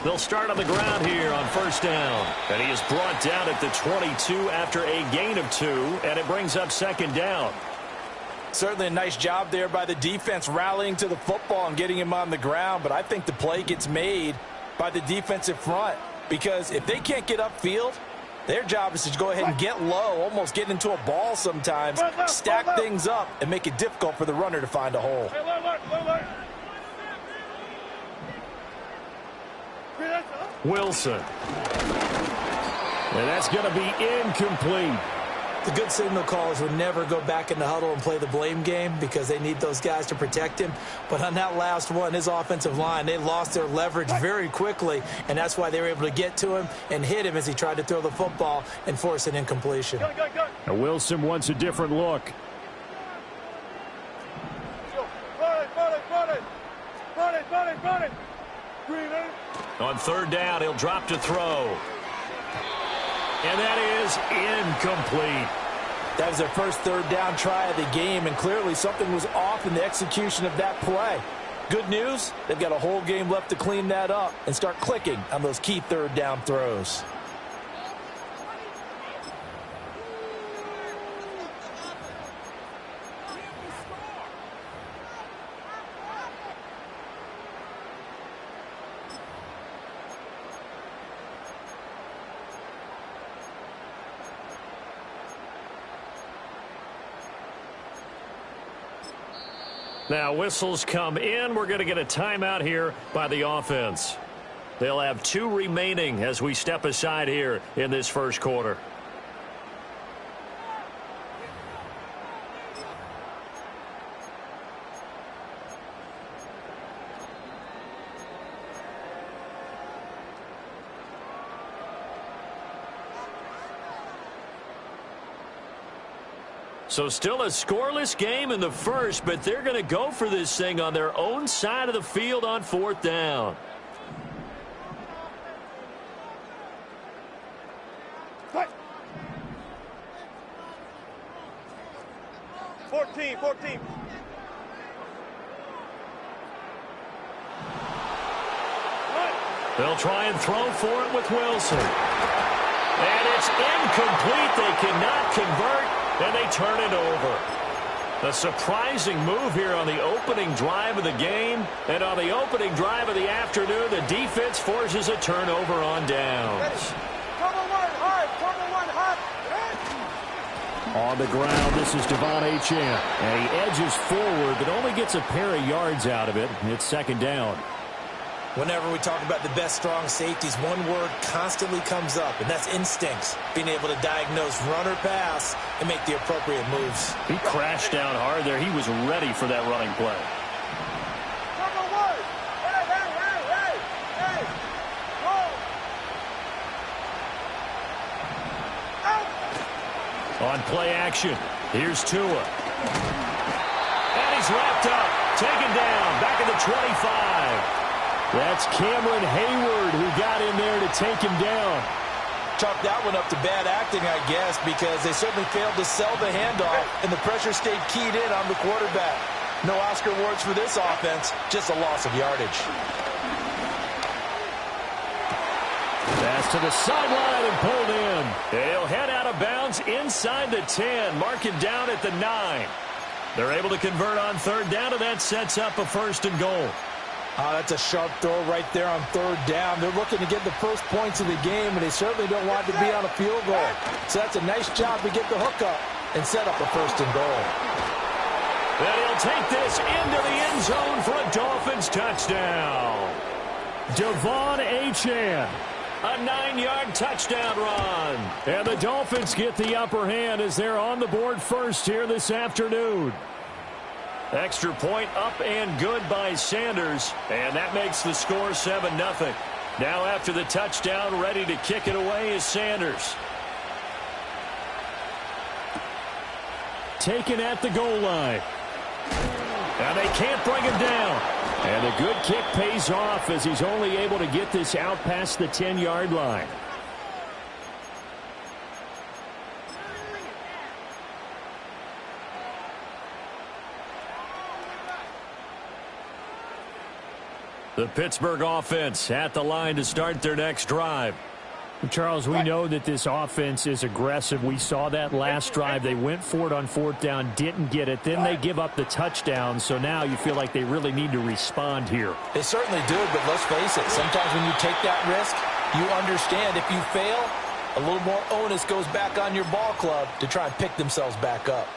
They'll start on the ground here on first down. And he is brought down at the 22 after a gain of 2, and it brings up second down. Certainly a nice job there by the defense rallying to the football and getting him on the ground, but I think the play gets made by the defensive front because if they can't get upfield, their job is to go ahead and get low, almost get into a ball sometimes, stack things up, and make it difficult for the runner to find a hole. Wilson. And that's going to be incomplete. The good signal callers would never go back in the huddle and play the blame game because they need those guys to protect him. But on that last one, his offensive line, they lost their leverage very quickly, and that's why they were able to get to him and hit him as he tried to throw the football and force an incompletion. Now Wilson wants a different look. On third down, he'll drop to throw. And that is incomplete. That was their first third down try of the game, and clearly something was off in the execution of that play. Good news, they've got a whole game left to clean that up and start clicking on those key third down throws. Now whistles come in. We're going to get a timeout here by the offense. They'll have 2 remaining as we step aside here in this first quarter. So still a scoreless game in the first, but they're going to go for this thing on their own side of the field on fourth down. Fight. 14. They'll try and throw for it with Wilson. And it's incomplete. They cannot convert. And they turn it over. A surprising move here on the opening drive of the game. And on the opening drive of the afternoon, the defense forces a turnover on downs. On the ground, this is Devon Achane. And he edges forward, but only gets a pair of yards out of it. It's second down. Whenever we talk about the best strong safeties, one word constantly comes up, and that's instincts. Being able to diagnose run or pass and make the appropriate moves. He crashed down hard there. He was ready for that running play. On play action, here's Tua. And he's wrapped up, taken down, back at the 25. That's Cameron Hayward who got in there to take him down. Chalk that one up to bad acting, I guess, because they certainly failed to sell the handoff, and the pressure stayed keyed in on the quarterback. No Oscar awards for this offense, just a loss of yardage. Pass to the sideline and pulled in. They'll head out of bounds inside the 10, marking down at the 9. They're able to convert on third down, and that sets up a first and goal. Oh, that's a sharp throw right there on third down. They're looking to get the first points of the game, and they certainly don't want to be on a field goal. So that's a nice job to get the hook up and set up a first and goal. And he'll take this into the end zone for a Dolphins touchdown. Devon Achane, a 9-yard touchdown run. And the Dolphins get the upper hand as they're on the board first here this afternoon. Extra point up and good by Sanders, and that makes the score 7-0. Now after the touchdown, ready to kick it away is Sanders. Taken at the goal line. And they can't bring him down. And a good kick pays off as he's only able to get this out past the 10-yard line. The Pittsburgh offense at the line to start their next drive. Charles, we know that this offense is aggressive. We saw that last drive. They went for it on fourth down, didn't get it. Then they give up the touchdown. So now you feel like they really need to respond here. They certainly do, but let's face it. Sometimes when you take that risk, you understand if you fail, a little more onus goes back on your ball club to try and pick themselves back up.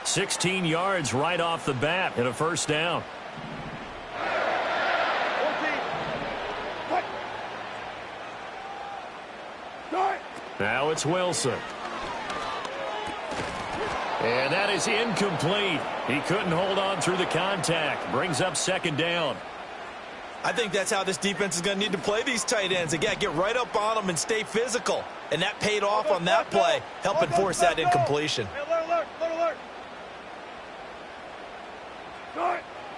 16 yards right off the bat and a first down. 14. Now it's Wilson. And that is incomplete. He couldn't hold on through the contact. Brings up second down. I think that's how this defense is going to need to play these tight ends. They got to get right up on them and stay physical. And that paid off on that play, helping force that incompletion.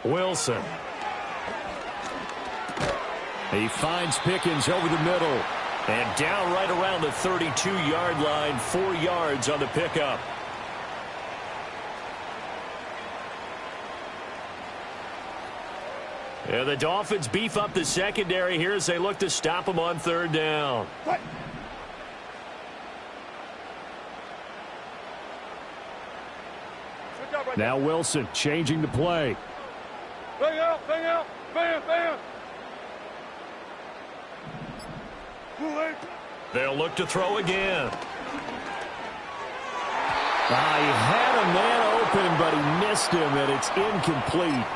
Wilson. He finds Pickens over the middle. And down right around the 32-yard line, 4 yards on the pickup. And the Dolphins beef up the secondary here as they look to stop him on third down. Now Wilson changing the play. Bang out, bam, bam. They'll look to throw again. He had a man open, but he missed him, and it's incomplete.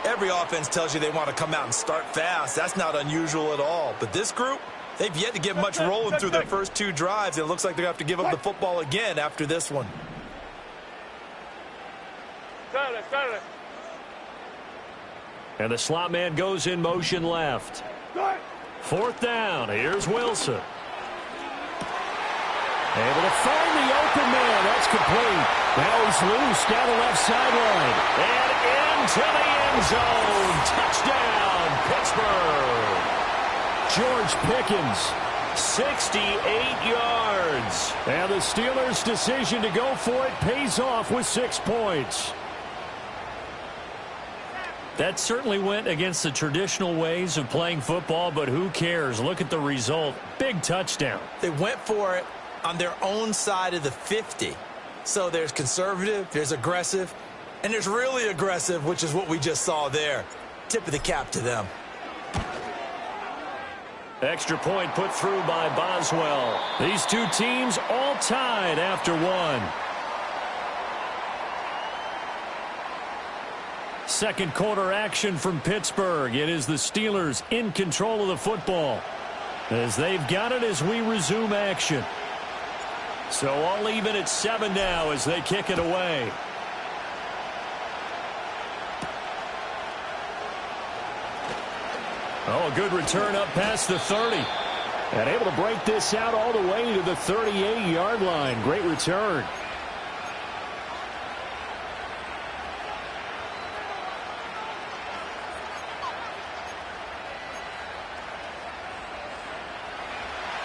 Every offense tells you they want to come out and start fast. That's not unusual at all. But this group, they've yet to get much rolling through their first 2 drives. It looks like they're going to have to give up the football again after this one. And the slot man goes in motion left. Fourth down. Here's Wilson. Able to find the open man. That's complete. Now he's loose down the left sideline. And into the end zone. Touchdown, Pittsburgh. George Pickens, 68 yards. And the Steelers' decision to go for it pays off with 6 points. That certainly went against the traditional ways of playing football, but who cares? Look at the result. Big touchdown. They went for it on their own side of the 50. So there's conservative, there's aggressive, and there's really aggressive, which is what we just saw there. Tip of the cap to them. Extra point put through by Boswell. These two teams all tied after one. Second quarter action from Pittsburgh. It is the Steelers in control of the football as they've got it as we resume action. So all even at 7 now as they kick it away. Oh, a good return up past the 30. And able to break this out all the way to the 38-yard line. Great return.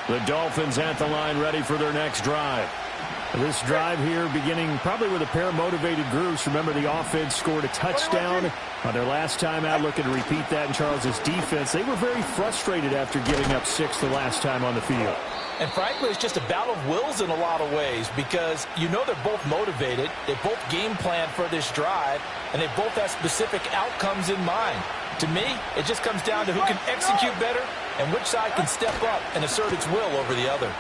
The Dolphins at the line ready for their next drive. This drive here beginning probably with a pair of motivated groups. Remember, the offense scored a touchdown on their last time out. Looking to repeat that in Charles's defense. They were very frustrated after giving up 6 the last time on the field. And frankly, it's just a battle of wills in a lot of ways because you know they're both motivated. They both game plan for this drive, and they both have specific outcomes in mind. To me, it just comes down to who can execute better and which side can step up and assert its will over the other.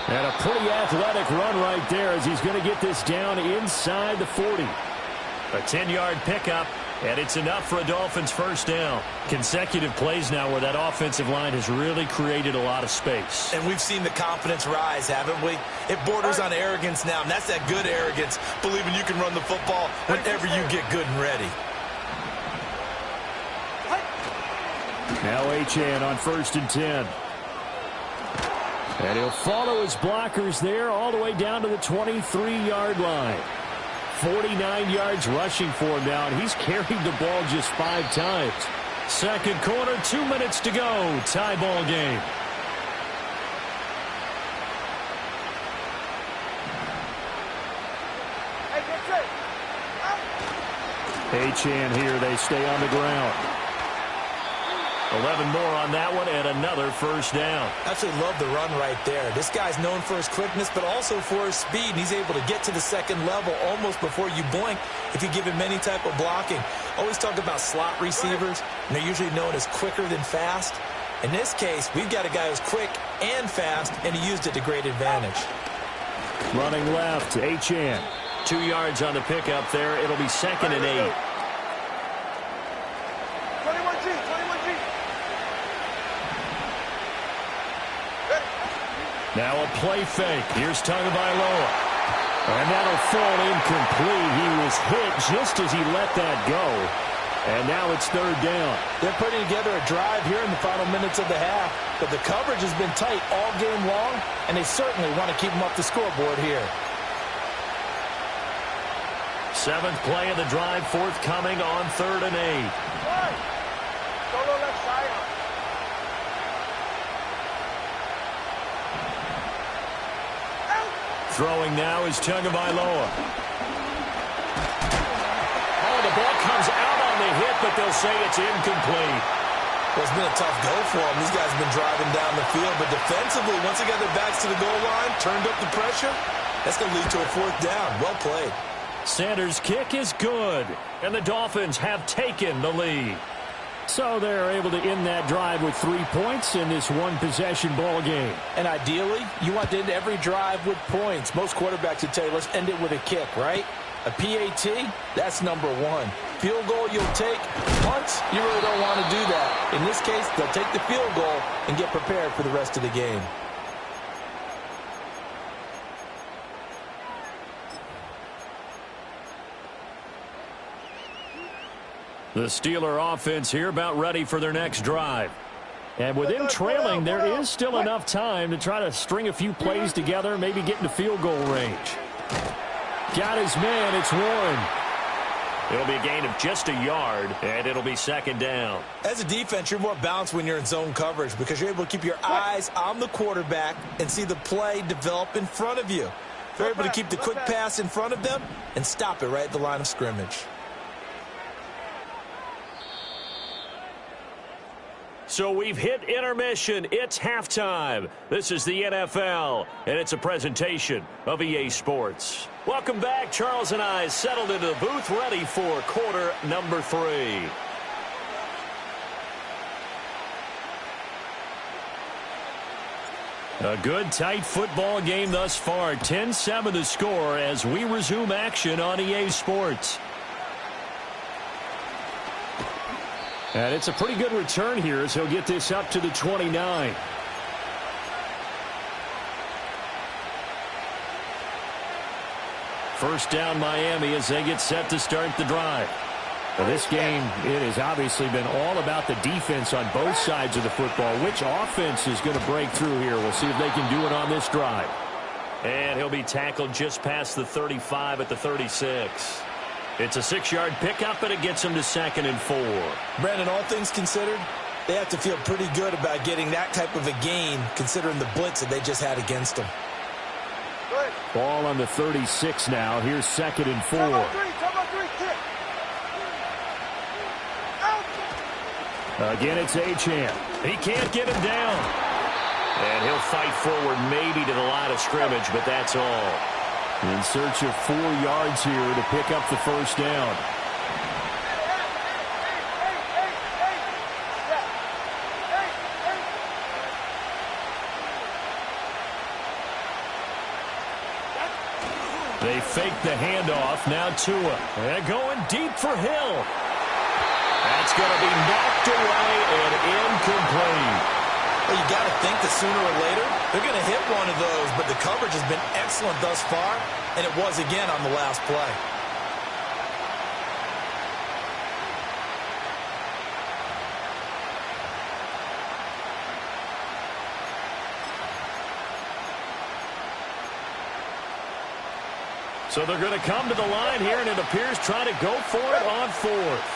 And a pretty athletic run right there as he's going to get this down inside the 40. A 10-yard pickup, and it's enough for a Dolphins first down. Consecutive plays now where that offensive line has really created a lot of space. And we've seen the confidence rise, haven't we? It borders on arrogance now, and that's that good arrogance, believing you can run the football whenever you get good and ready. Now H.N. on 1st and 10. And he'll follow his blockers there all the way down to the 23-yard line. 49 yards rushing for him now, and he's carried the ball just 5 times. Second quarter, 2 minutes to go. Tie ball game. H-Chan here. They stay on the ground. 11 more on that one and another first down. Absolutely love the run right there. This guy's known for his quickness, but also for his speed. And he's able to get to the second level almost before you blink if you give him any type of blocking. Always talk about slot receivers, and they're usually known as quicker than fast. In this case, we've got a guy who's quick and fast, and he used it to great advantage. Running left, H-Chan. 2 yards on the pickup there. It'll be 2nd and 8. 21G, 21G. Now a play fake. Here's Tagovailoa. And that'll fall incomplete. He was hit just as he let that go. And now it's 3rd down. They're putting together a drive here in the final minutes of the half. But the coverage has been tight all game long, and they certainly want to keep them up the scoreboard here. 7th play of the drive, forthcoming on 3rd and 8. Solo left side. Throwing now is Tagovailoa. Oh, the ball comes out on the hit, but they'll say it's incomplete. Well, it's been a tough go for them. These guys have been driving down the field, but defensively, once they got their backs to the goal line, turned up the pressure, that's going to lead to a 4th down. Well played. Sanders' kick is good, and the Dolphins have taken the lead. So they're able to end that drive with 3 points in this one-possession ball game. And ideally, you want to end every drive with points. Most quarterbacks would tell you, let's end it with a kick, right? A PAT, that's number 1. Field goal you'll take. Punts, you really don't want to do that. In this case, they'll take the field goal and get prepared for the rest of the game. The Steeler offense here about ready for their next drive. And with them trailing, there is still enough time to try to string a few plays together, maybe get into field goal range. Got his man, it's Warren. It'll be a gain of just a yard, and it'll be 2nd down. As a defense, you're more balanced when you're in zone coverage because you're able to keep your eyes on the quarterback and see the play develop in front of you. You're able to keep the quick pass in front of them and stop it right at the line of scrimmage. So we've hit intermission. It's halftime. This is the NFL, and it's a presentation of EA Sports. Welcome back. Charles and I settled into the booth, ready for quarter number 3. A good, tight football game thus far. 10-7 the score as we resume action on EA Sports. And it's a pretty good return here as he'll get this up to the 29. First down Miami as they get set to start the drive. Now this game, it has obviously been all about the defense on both sides of the football. Which offense is going to break through here? We'll see if they can do it on this drive. And he'll be tackled just past the 35 at the 36. It's a 6-yard pickup, and it gets him to 2nd and 4. Brandon, all things considered, they have to feel pretty good about getting that type of a gain considering the blitz that they just had against them. Ball on the 36 now. Here's 2nd and 4. Again, it's H-Chan. He can't get him down. And he'll fight forward maybe to the line of scrimmage, but that's all. In search of 4 yards here to pick up the first down. They fake the handoff. Now Tua. They're going deep for Hill. That's going to be knocked away and incomplete. Well, you got to think that sooner or later they're going to hit one of those, but the coverage has been excellent thus far, and it was again on the last play. So they're going to come to the line here, and it appears trying to go for it on 4th.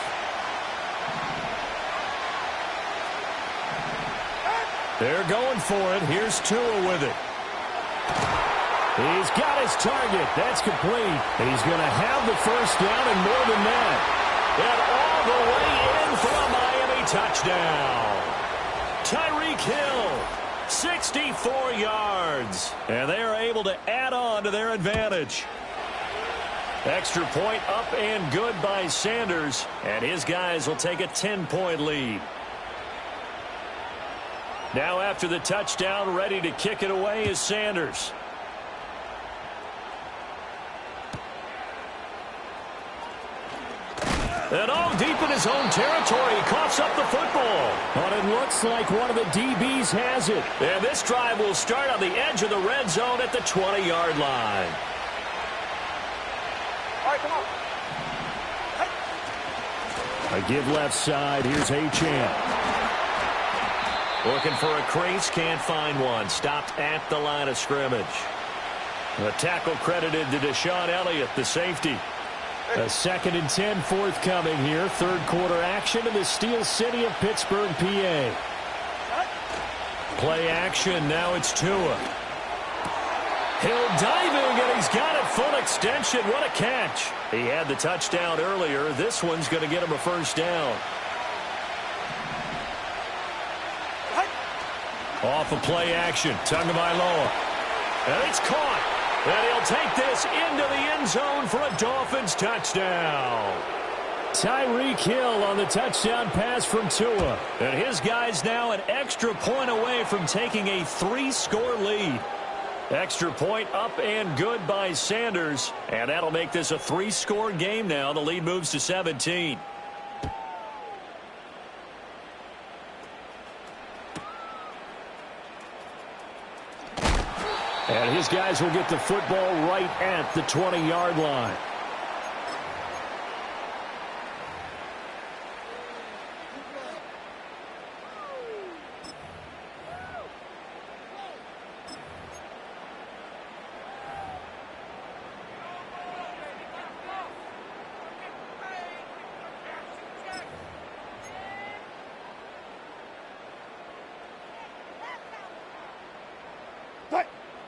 They're going for it. Here's Tua with it. He's got his target. That's complete. And he's going to have the first down and more than that. And all the way in for a Miami touchdown. Tyreek Hill, 64 yards. And they are able to add on to their advantage. Extra point up and good by Sanders. And his guys will take a 10-point lead. Now after the touchdown, ready to kick it away is Sanders. And all deep in his own territory, he coughs up the football. But it looks like one of the DBs has it. And this drive will start on the edge of the red zone at the 20-yard line. All right, come on. A give left side. Here's H.N. Looking for a crease, can't find one. Stopped at the line of scrimmage. The tackle credited to Deshaun Elliott, the safety. A 2nd and 10 forthcoming here. Third quarter action in the Steel City of Pittsburgh, PA. Play action. Now it's Tua. Hill diving, and he's got it full extension. What a catch. He had the touchdown earlier. This one's going to get him a first down. Off of play action. Tagovailoa. And it's caught. And he'll take this into the end zone for a Dolphins touchdown. Tyreek Hill on the touchdown pass from Tua. And his guys now an extra point away from taking a 3-score lead. Extra point up and good by Sanders. And that'll make this a 3-score game now. The lead moves to 17. And his guys will get the football right at the 20-yard line.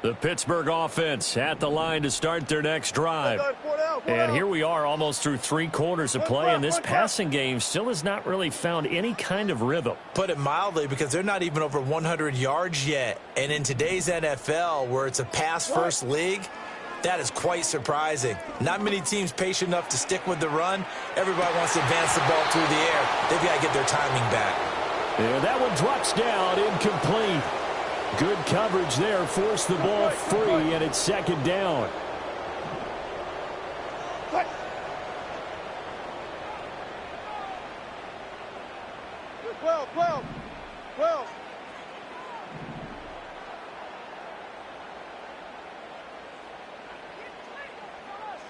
The Pittsburgh offense at the line to start their next drive. And here we are almost through 3 quarters of play, and this passing game still has not really found any kind of rhythm. Put it mildly, because they're not even over 100 yards yet. And in today's NFL, where it's a pass-first league, that is quite surprising. Not many teams patient enough to stick with the run. Everybody wants to advance the ball through the air. They've got to get their timing back. And that one drops down, incomplete. Good coverage there, forced the ball free, and it's 2nd down.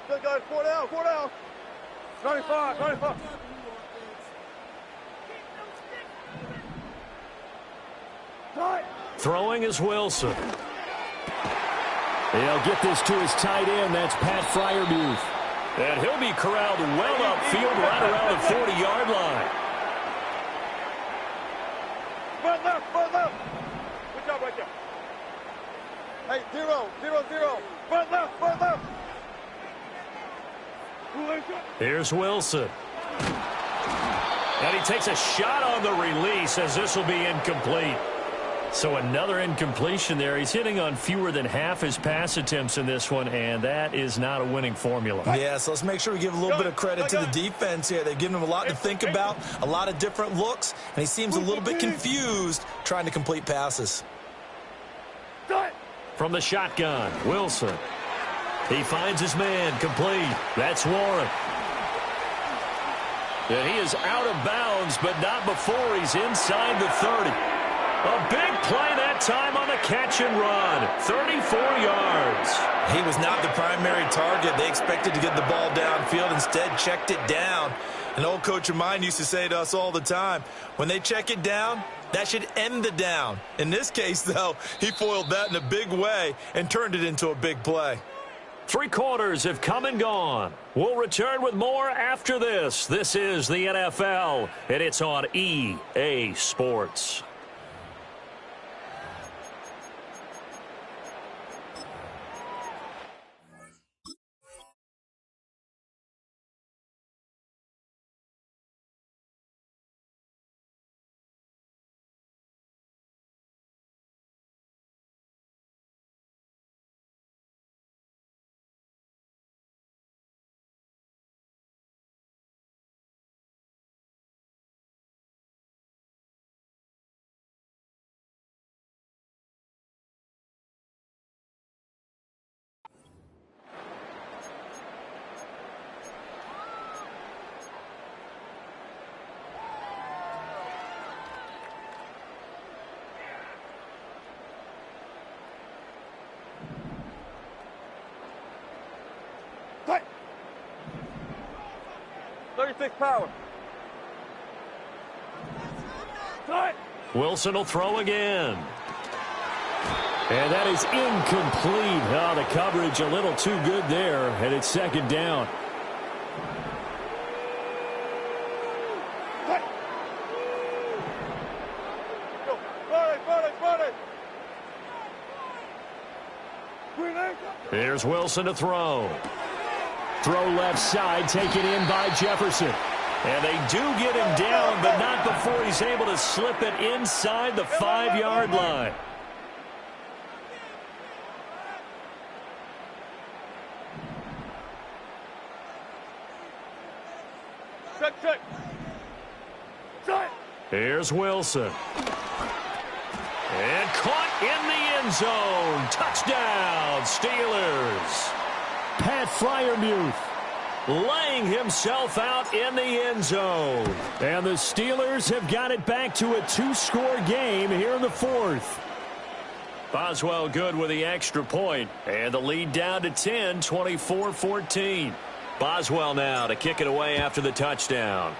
Still got it, 4 down. 95. Throwing is Wilson. He'll get this to his tight end. That's Pat Freiermuth. And he'll be corralled well upfield right around the 40-yard line. Front left. Good job right there. Hey, 0. Front left. Here's Wilson. And he takes a shot on the release as this will be incomplete. So another incompletion there. He's hitting on fewer than half his pass attempts in this one, and that is not a winning formula. Yeah, so let's make sure we give a little bit of credit to the defense here. They've given him a lot to think about, a lot of different looks, and he seems a little bit confused trying to complete passes. From the shotgun, Wilson. He finds his man, complete. That's Warren. And he is out of bounds, but not before he's inside the 30. A big play that time on the catch and run. 34 yards. He was not the primary target. They expected to get the ball downfield. Instead, checked it down. An old coach of mine used to say to us all the time, when they check it down, that should end the down. In this case, though, he foiled that in a big way and turned it into a big play. 3 quarters have come and gone. We'll return with more after this. This is the NFL, and it's on EA Sports. 36 power. Wilson will throw again. And that is incomplete. Oh, the coverage a little too good there, and it's second down. Here's Wilson to throw. Throw left side, taken in by Jefferson. And they do get him down, but not before he's able to slip it inside the 5-yard line. Check. Here's Wilson. And caught in the end zone. Touchdown, Steelers. Pat Freiermuth laying himself out in the end zone. And the Steelers have got it back to a 2-score game here in the fourth. Boswell good with the extra point. And the lead down to 10, 24-14. Boswell now to kick it away after the touchdown.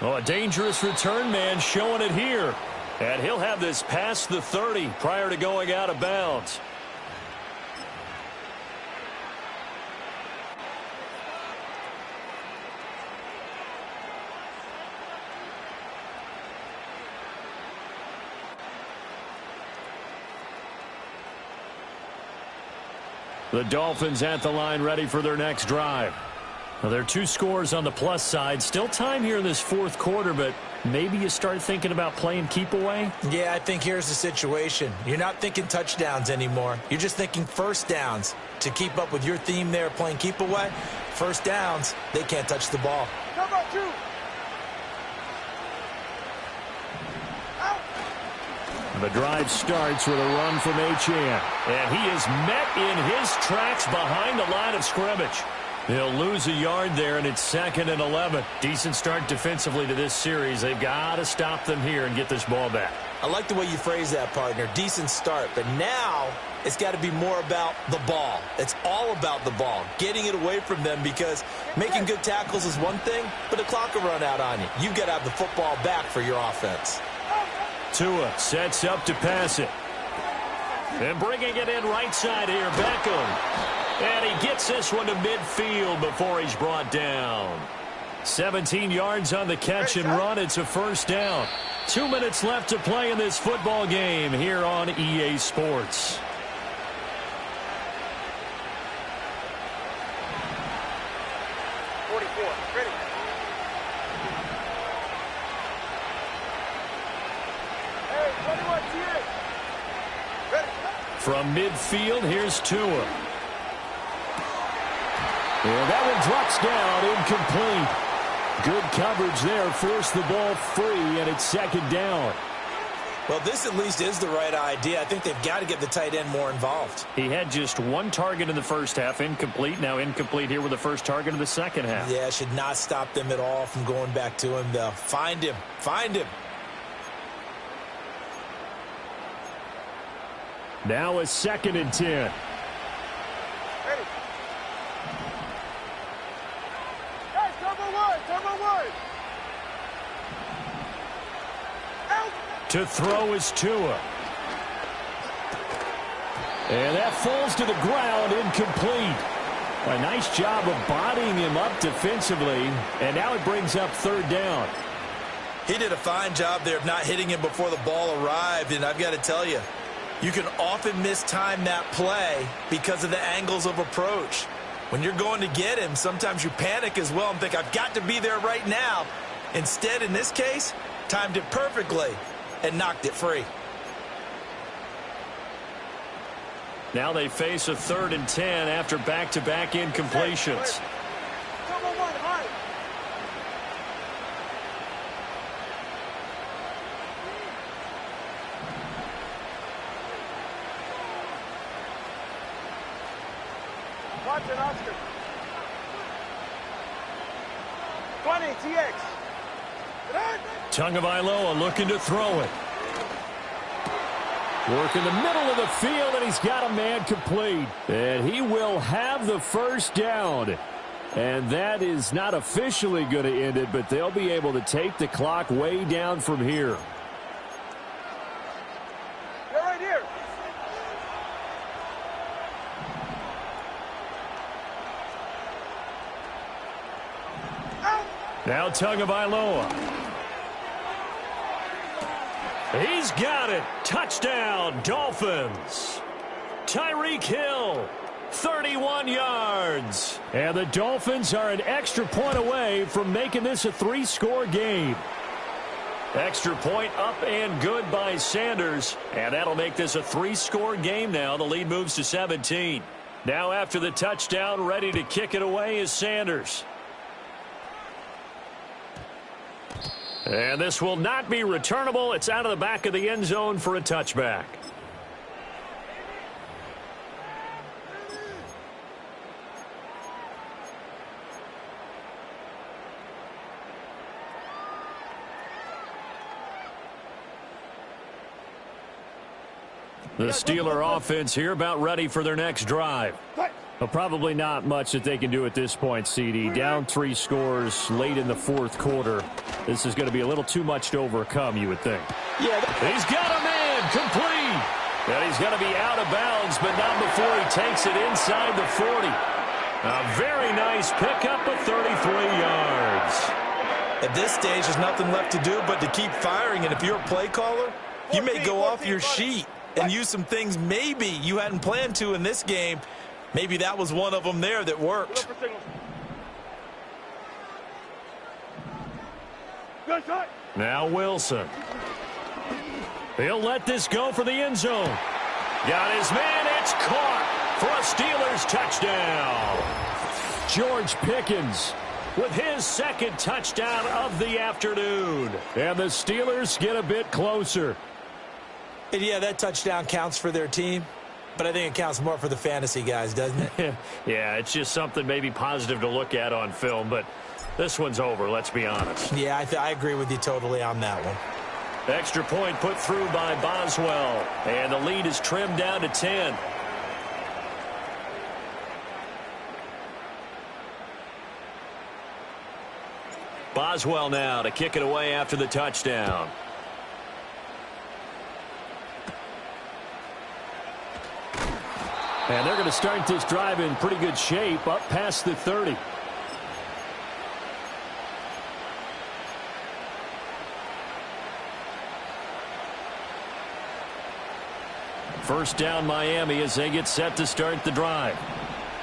Oh, a dangerous return man showing it here. And he'll have this past the 30 prior to going out of bounds. The Dolphins at the line ready for their next drive. Well, there are 2 scores on the plus side. Still time here in this fourth quarter, but maybe you start thinking about playing keep away? Yeah, I think here's the situation. You're not thinking touchdowns anymore. You're just thinking first downs. To keep up with your theme there, playing keep away, first downs, they can't touch the ball. How about you? The drive starts with a run from H2H. And he is met in his tracks behind the line of scrimmage. He'll lose a yard there, and it's 2nd and 11. Decent start defensively to this series. They've got to stop them here and get this ball back. I like the way you phrase that, partner. Decent start. But now it's got to be more about the ball. It's all about the ball, getting it away from them, because making good tackles is one thing, but the clock will run out on you. You've got to have the football back for your offense. Tua sets up to pass it. And bringing it in right side here, Beckham. And he gets this one to midfield before he's brought down. 17 yards on the catch and run. It's a first down. 2 minutes left to play in this football game here on EA Sports. From midfield, here's Tua. And that one drops down, incomplete. Good coverage there, forced the ball free, and it's 2nd down. Well, this at least is the right idea. I think they've got to get the tight end more involved. He had just 1 target in the first half, incomplete. Now incomplete here with the first target of the second half. Yeah, should not stop them at all from going back to him, though. Find him. Find him. Now a 2nd and 10. To throw is Tua. And that falls to the ground, incomplete. A nice job of bodying him up defensively, and now it brings up 3rd down. He did a fine job there of not hitting him before the ball arrived, and I've got to tell you, you can often mistime that play because of the angles of approach. When you're going to get him, sometimes you panic as well and think, I've got to be there right now. Instead, in this case, timed it perfectly and knocked it free. Now they face a 3rd and 10 after back-to-back incompletions. Watch it, Oscar. 20, TX. Tagovailoa looking to throw it. Working the middle of the field, and he's got a man complete. And he will have the first down. And that is not officially going to end it, but they'll be able to take the clock way down from here. They're right here. Now Tagovailoa. He's got it. Touchdown, Dolphins. Tyreek Hill, 31 yards. And the Dolphins are an extra point away from making this a 3-score game. Extra point up and good by Sanders. And that'll make this a 3-score game now. The lead moves to 17. Now after the touchdown, ready to kick it away is Sanders. And this will not be returnable. It's out of the back of the end zone for a touchback. The Steeler offense here about ready for their next drive. Well, probably not much that they can do at this point, CD. Down 3 scores late in the 4th quarter. This is going to be a little too much to overcome, you would think. Yeah, he's got a man complete. And he's going to be out of bounds, but not before he takes it inside the 40. A very nice pickup of 33 yards. At this stage, there's nothing left to do but to keep firing. And if you're a play caller, you may go off your sheet and use some things maybe you hadn't planned to in this game. Maybe that was one of them there that worked. Now Wilson. He'll let this go for the end zone. Got his man. It's caught for a Steelers touchdown. George Pickens With his second touchdown of the afternoon. And the Steelers get a bit closer. And yeah, that touchdown counts for their team, but I think it counts more for the fantasy guys, doesn't it? Yeah, it's just something maybe positive to look at on film, but this one's over, let's be honest. Yeah, I agree with you totally on that one. Extra point put through by Boswell, and the lead is trimmed down to 10. Boswell now to kick it away after the touchdown. And they're going to start this drive in pretty good shape, up past the 30. First down Miami as they get set to start the drive.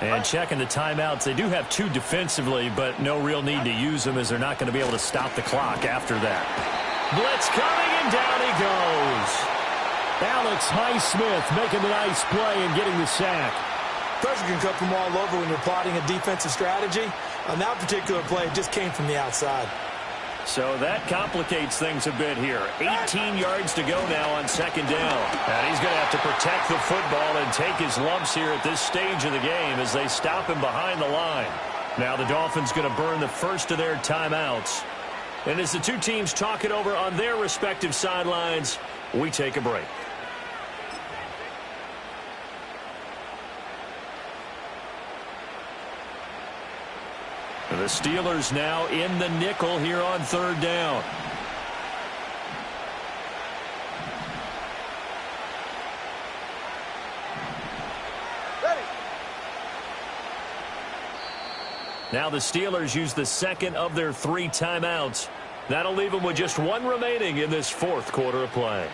And checking the timeouts, they do have two defensively, but no real need to use them as they're not going to be able to stop the clock after that. Blitz coming, and down he goes. Alex Highsmith making the nice play and getting the sack. Pressure can come from all over when you're plotting a defensive strategy. On that particular play, it just came from the outside. So that complicates things a bit here. 18 yards to go now on second down. And he's going to have to protect the football and take his lumps here at this stage of the game as they stop him behind the line. Now the Dolphins going to burn the first of their timeouts. And as the two teams talk it over on their respective sidelines, we take a break. The Steelers now in the nickel here on third down. Ready. Now the Steelers use the second of their 3 timeouts. That'll leave them with just 1 remaining in this fourth quarter of play.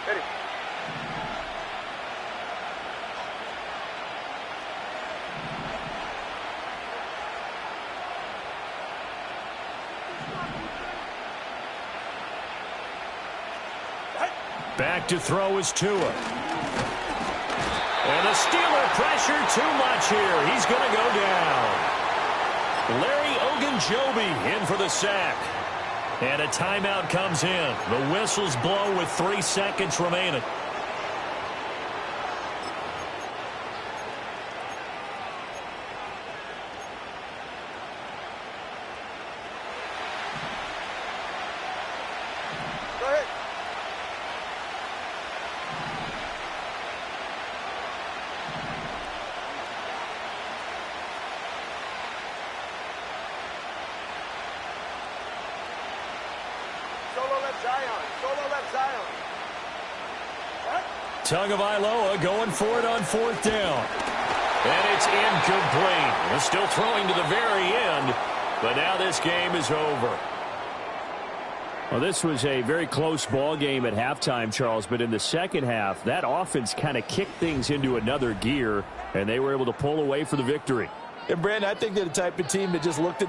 Ready. Back to throw is Tua. And the Steeler pressure too much here. He's going to go down. Larry Ogunjobi in for the sack. And a timeout comes in. The whistles blow with 3 seconds remaining. left Zion. Solo left Zion. Tagovailoa going for it on fourth down. And it's incomplete. They're still throwing to the very end, but now this game is over. Well, this was a very close ball game at halftime, Charles, but in the second half, that offense kind of kicked things into another gear, and they were able to pull away for the victory. And, Brandon, I think they're the type of team that just looked at the